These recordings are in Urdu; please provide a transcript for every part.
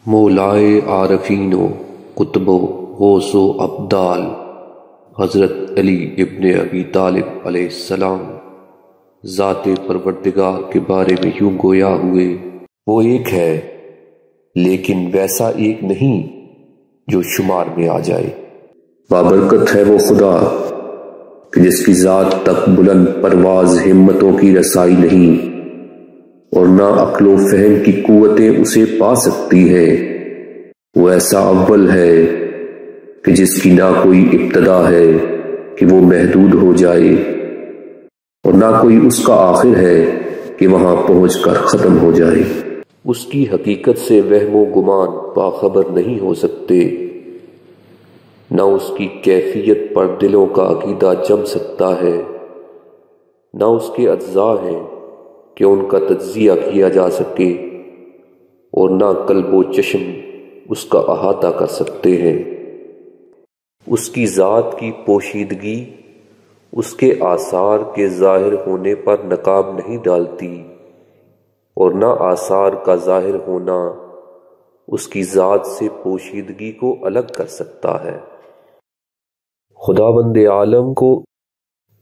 مولائے عارفین و قطب و غوث و ابدال حضرت علی ابن ابی طالب علیہ السلام ذات پروردگار کے بارے میں یوں گویا ہوئے، وہ ایک ہے لیکن ویسا ایک نہیں جو شمار میں آ جائے۔ بابرکت ہے وہ خدا کہ جس کی ذات تک بلند پرواز ہمتوں کی رسائی نہیں، اور نہ عقل و فہم کی قوتیں اسے پا سکتی ہیں۔ وہ ایسا اول ہے کہ جس کی نہ کوئی ابتدا ہے کہ وہ محدود ہو جائے، اور نہ کوئی اس کا آخر ہے کہ وہاں پہنچ کر ختم ہو جائے۔ اس کی حقیقت سے وہم و گمان باخبر نہیں ہو سکتے، نہ اس کی کیفیت پر دلوں کا عقیدہ جم سکتا ہے، نہ اس کے اجزاء ہیں کہ ان کا تجزیہ کیا جا سکے، اور نہ قلب و چشم اس کا احاطہ کر سکتے ہیں۔ اس کی ذات کی پوشیدگی اس کے آثار کے ظاہر ہونے پر نقاب نہیں ڈالتی، اور نہ آثار کا ظاہر ہونا اس کی ذات سے پوشیدگی کو الگ کر سکتا ہے۔ خداوند عالم کو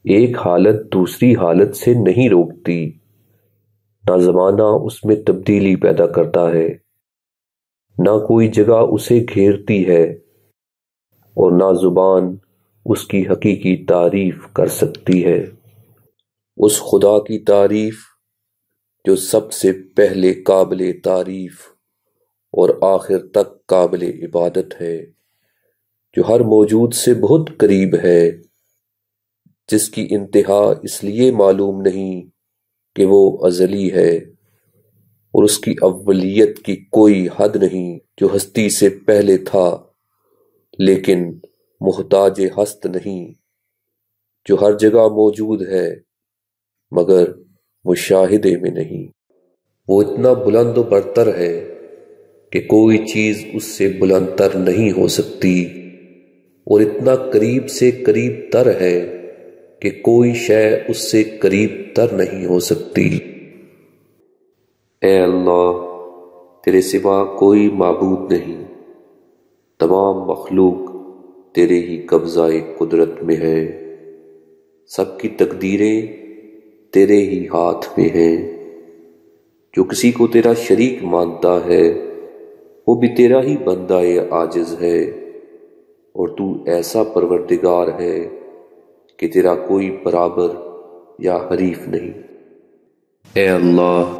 ایک حالت دوسری حالت سے نہیں روکتی، نہ زمانہ اس میں تبدیلی پیدا کرتا ہے، نہ کوئی جگہ اسے گھیرتی ہے، اور نہ زبان اس کی حقیقی تعریف کر سکتی ہے۔ اس خدا کی تعریف جو سب سے پہلے قابل تعریف اور آخر تک قابل عبادت ہے، جو ہر موجود سے بہت قریب ہے، جس کی انتہا اس لیے معلوم نہیں کہ وہ ازلی ہے، اور اس کی اولیت کی کوئی حد نہیں، جو ہستی سے پہلے تھا لیکن محتاج ہست نہیں، جو ہر جگہ موجود ہے مگر مشاہدے میں نہیں۔ وہ اتنا بلند و برتر ہے کہ کوئی چیز اس سے بلند تر نہیں ہو سکتی، اور اتنا قریب سے قریب تر ہے کہ کوئی شے اس سے قریب تر نہیں ہو سکتی۔ اے اللہ، تیرے سوا کوئی معبود نہیں، تمام مخلوق تیرے ہی قبضہ قدرت میں ہے، سب کی تقدیریں تیرے ہی ہاتھ میں ہیں۔ جو کسی کو تیرا شریک مانتا ہے وہ بھی تیرا ہی بندہ عاجز ہے، اور تو ایسا پروردگار ہے کہ تیرا کوئی برابر یا حریف نہیں۔ اے اللہ،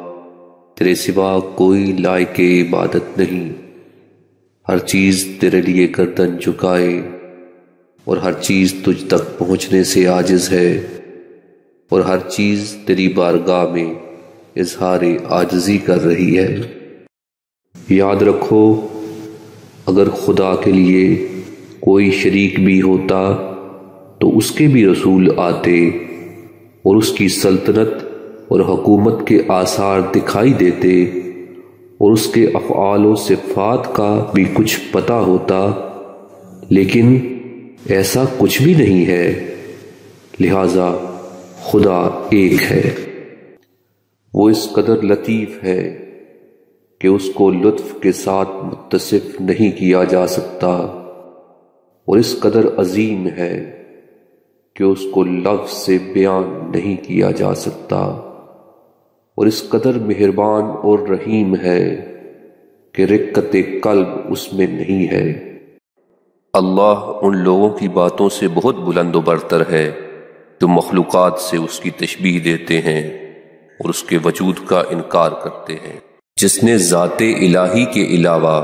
تیرے سوا کوئی لائق عبادت نہیں، ہر چیز تیرے لیے گردن جھکائے، اور ہر چیز تجھ تک پہنچنے سے عاجز ہے، اور ہر چیز تیری بارگاہ میں اظہار عاجزی کر رہی ہے۔ یاد رکھو، اگر خدا کے لیے کوئی شریک بھی ہوتا تو اس کے بھی رسول آتے، اور اس کی سلطنت اور حکومت کے آثار دکھائی دیتے، اور اس کے افعال و صفات کا بھی کچھ پتہ ہوتا، لیکن ایسا کچھ بھی نہیں ہے، لہذا خدا ایک ہے۔ وہ اس قدر لطیف ہے کہ اس کو لطف کے ساتھ متصف نہیں کیا جا سکتا، اور اس قدر عظیم ہے کہ اس کو لفظ سے بیان نہیں کیا جا سکتا، اور اس قدر مہربان اور رحیم ہے کہ رقت قلب اس میں نہیں ہے۔ اللہ ان لوگوں کی باتوں سے بہت بلند و برتر ہے جو مخلوقات سے اس کی تشبیہ دیتے ہیں اور اس کے وجود کا انکار کرتے ہیں۔ جس نے ذات الہی کے علاوہ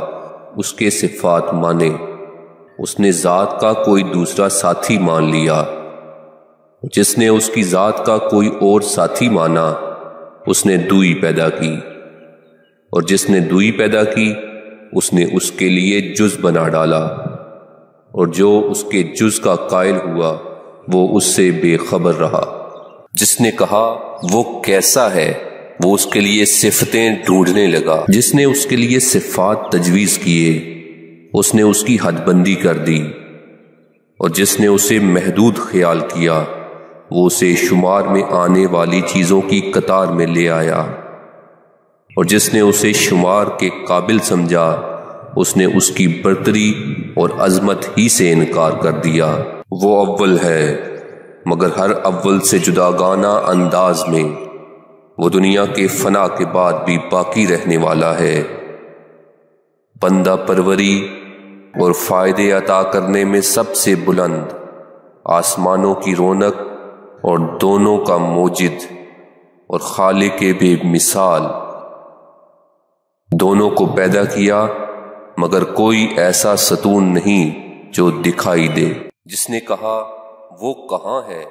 اس کے صفات مانے، اس نے ذات کا کوئی دوسرا ساتھی مان لیا۔ جس نے اس کی ذات کا کوئی اور ساتھی مانا، اس نے دوئی پیدا کی، اور جس نے دوئی پیدا کی اس نے اس کے لیے جز بنا ڈالا، اور جو اس کے جز کا قائل ہوا وہ اس سے بے خبر رہا۔ جس نے کہا وہ کیسا ہے، وہ اس کے لیے صفتیں ڈھونڈنے لگا۔ جس نے اس کے لیے صفات تجویز کیے اس نے اس کی حد بندی کر دی، اور جس نے اسے محدود خیال کیا وہ اسے شمار میں آنے والی چیزوں کی قطار میں لے آیا، اور جس نے اسے شمار کے قابل سمجھا اس نے اس کی برتری اور عظمت ہی سے انکار کر دیا۔ وہ اول ہے مگر ہر اول سے جداگانہ انداز میں، وہ دنیا کے فنا کے بعد بھی باقی رہنے والا ہے۔ بندہ پروری اور فائدے عطا کرنے میں سب سے بلند، آسمانوں کی رونق اور دونوں کا موجد اور خالق بے مثال، دونوں کو پیدا کیا مگر کوئی ایسا ستون نہیں جو دکھائی دے۔ جس نے کہا وہ کہاں ہے،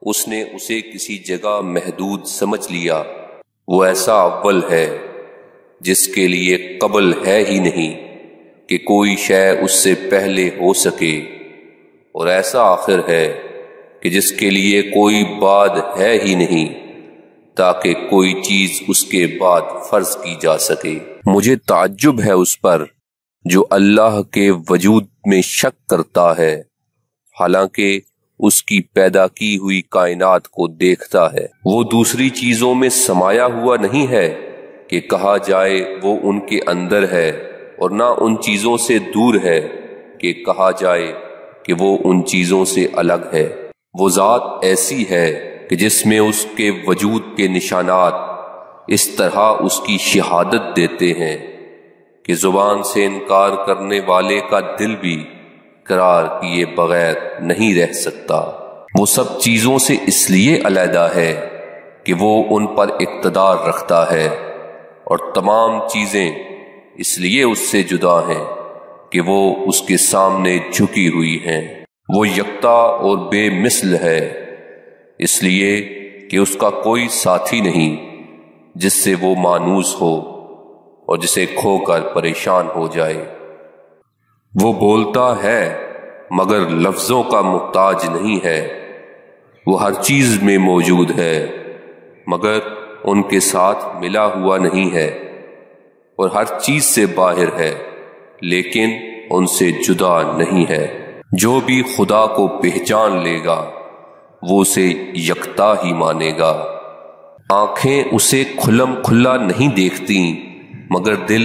اس نے اسے کسی جگہ محدود سمجھ لیا۔ وہ ایسا اول ہے جس کے لیے قبل ہے ہی نہیں کہ کوئی شے اس سے پہلے ہو سکے، اور ایسا آخر ہے کہ جس کے لیے کوئی بعد ہے ہی نہیں تاکہ کوئی چیز اس کے بعد فرض کی جا سکے۔ مجھے تعجب ہے اس پر جو اللہ کے وجود میں شک کرتا ہے، حالانکہ اس کی پیدا کی ہوئی کائنات کو دیکھتا ہے۔ وہ دوسری چیزوں میں سمایا ہوا نہیں ہے کہ کہا جائے وہ ان کے اندر ہے، اور نہ ان چیزوں سے دور ہے کہ کہا جائے کہ وہ ان چیزوں سے الگ ہے۔ وہ ذات ایسی ہے کہ جس میں اس کے وجود کے نشانات اس طرح اس کی شہادت دیتے ہیں کہ زبان سے انکار کرنے والے کا دل بھی قرار کیے بغیر نہیں رہ سکتا۔ وہ سب چیزوں سے اس لیے علیحدہ ہے کہ وہ ان پر اقتدار رکھتا ہے، اور تمام چیزیں اس لیے اس سے جدا ہیں کہ وہ اس کے سامنے جھکی ہوئی ہیں۔ وہ یکتا اور بے مثل ہے، اس لیے کہ اس کا کوئی ساتھی نہیں جس سے وہ مانوس ہو اور جسے کھو کر پریشان ہو جائے۔ وہ بولتا ہے مگر لفظوں کا محتاج نہیں ہے، وہ ہر چیز میں موجود ہے مگر ان کے ساتھ ملا ہوا نہیں ہے، اور ہر چیز سے باہر ہے لیکن ان سے جدا نہیں ہے۔ جو بھی خدا کو پہچان لے گا وہ اسے یکتا ہی مانے گا۔ آنکھیں اسے کھلم کھلا نہیں دیکھتی مگر دل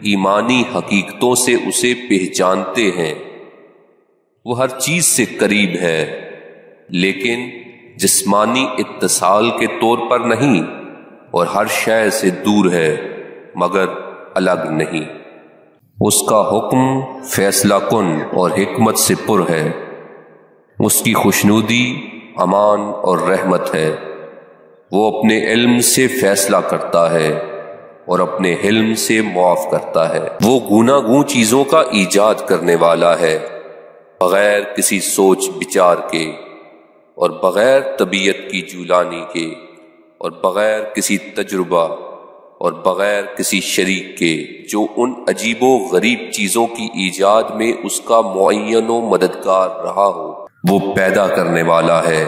ایمانی حقیقتوں سے اسے پہچانتے ہیں۔ وہ ہر چیز سے قریب ہے لیکن جسمانی اتصال کے طور پر نہیں، اور ہر شے سے دور ہے مگر الگ نہیں۔ اس کا حکم فیصلہ کن اور حکمت سے پر ہے، اس کی خوشنودی امان اور رحمت ہے۔ وہ اپنے علم سے فیصلہ کرتا ہے اور اپنے حلم سے معاف کرتا ہے۔ وہ گوناگوں چیزوں کا ایجاد کرنے والا ہے، بغیر کسی سوچ بچار کے، اور بغیر طبیعت کی جولانی کے، اور بغیر کسی تجربہ اور بغیر کسی شریک کے، جو ان عجیب و غریب چیزوں کی ایجاد میں اس کا معین و مددگار رہا ہو۔ وہ پیدا کرنے والا ہے،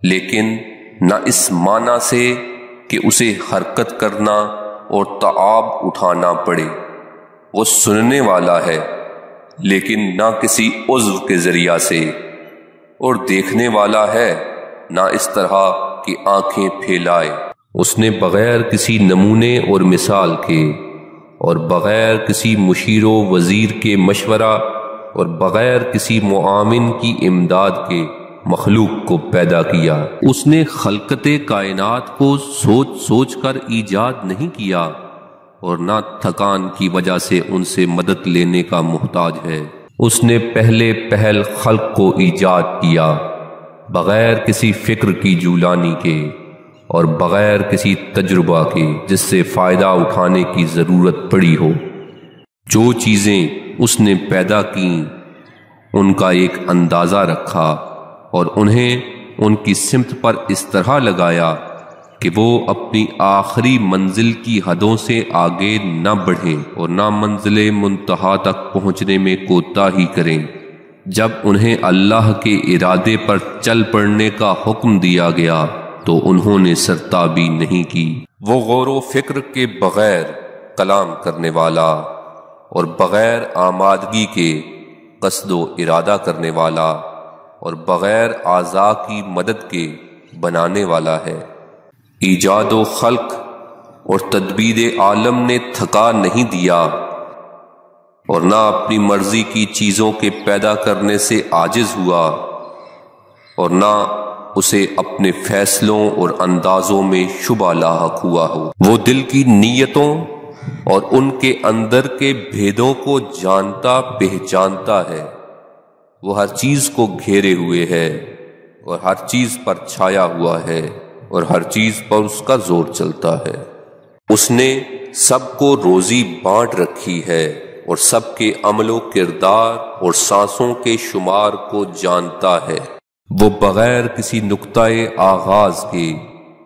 لیکن نہ اس معنی سے کہ اسے حرکت کرنا اور تعاب اٹھانا پڑے۔ وہ سننے والا ہے لیکن نہ کسی عضو کے ذریعہ سے، اور دیکھنے والا ہے نہ اس طرح کہ آنکھیں پھیلائے۔ اس نے بغیر کسی نمونے اور مثال کے، اور بغیر کسی مشیر و وزیر کے مشورہ، اور بغیر کسی معاون کی امداد کے مخلوق کو پیدا کیا۔ اس نے خلقت کائنات کو سوچ سوچ کر ایجاد نہیں کیا، اور نہ تھکان کی وجہ سے ان سے مدد لینے کا محتاج ہے۔ اس نے پہلے پہل خلق کو ایجاد کیا، بغیر کسی فکر کی جولانی کے، اور بغیر کسی تجربہ کے جس سے فائدہ اٹھانے کی ضرورت پڑی ہو۔ جو چیزیں اس نے پیدا کیں ان کا ایک اندازہ رکھا، اور انہیں ان کی سمت پر اس طرح لگایا کہ وہ اپنی آخری منزل کی حدوں سے آگے نہ بڑھیں اور نہ منزل منتہا تک پہنچنے میں کوتاہی کریں۔ جب انہیں اللہ کے ارادے پر چل پڑنے کا حکم دیا گیا تو انہوں نے سرتابی نہیں کی۔ وہ غور و فکر کے بغیر کلام کرنے والا، اور بغیر آمادگی کے قصد و ارادہ کرنے والا، اور بغیر اعضاء کی مدد کے بنانے والا ہے۔ ایجاد و خلق اور تدبیر عالم نے تھکا نہیں دیا اور نہ اپنی مرضی کی چیزوں کے پیدا کرنے سے عاجز ہوا، اور نہ اسے اپنے فیصلوں اور اندازوں میں شبہ لاحق ہوا ہو۔ وہ دل کی نیتوں اور ان کے اندر کے بھیدوں کو جانتا پہچانتا ہے۔ وہ ہر چیز کو گھیرے ہوئے ہے اور ہر چیز پر چھایا ہوا ہے اور ہر چیز پر اس کا زور چلتا ہے۔ اس نے سب کو روزی بانٹ رکھی ہے اور سب کے عمل و کردار اور سانسوں کے شمار کو جانتا ہے۔ وہ بغیر کسی نقطۂ آغاز کے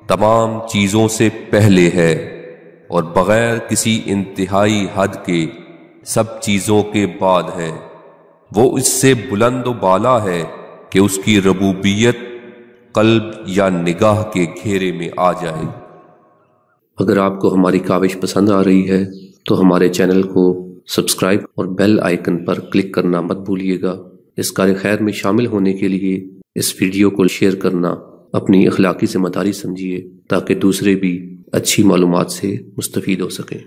تمام چیزوں سے پہلے ہے اور بغیر کسی انتہائی حد کے سب چیزوں کے بعد ہے۔ وہ اس سے بلند و بالا ہے کہ اس کی ربوبیت قلب یا نگاہ کے گھیرے میں آ جائے۔ اگر آپ کو ہماری کاوش پسند آ رہی ہے تو ہمارے چینل کو سبسکرائب اور بیل آئیکن پر کلک کرنا مت بھولیے گا۔ اس کار خیر میں شامل ہونے کے لیے اس ویڈیو کو شیئر کرنا اپنی اخلاقی ذمہ داری سمجھیے تاکہ دوسرے بھی اچھی معلومات سے مستفید ہو سکیں۔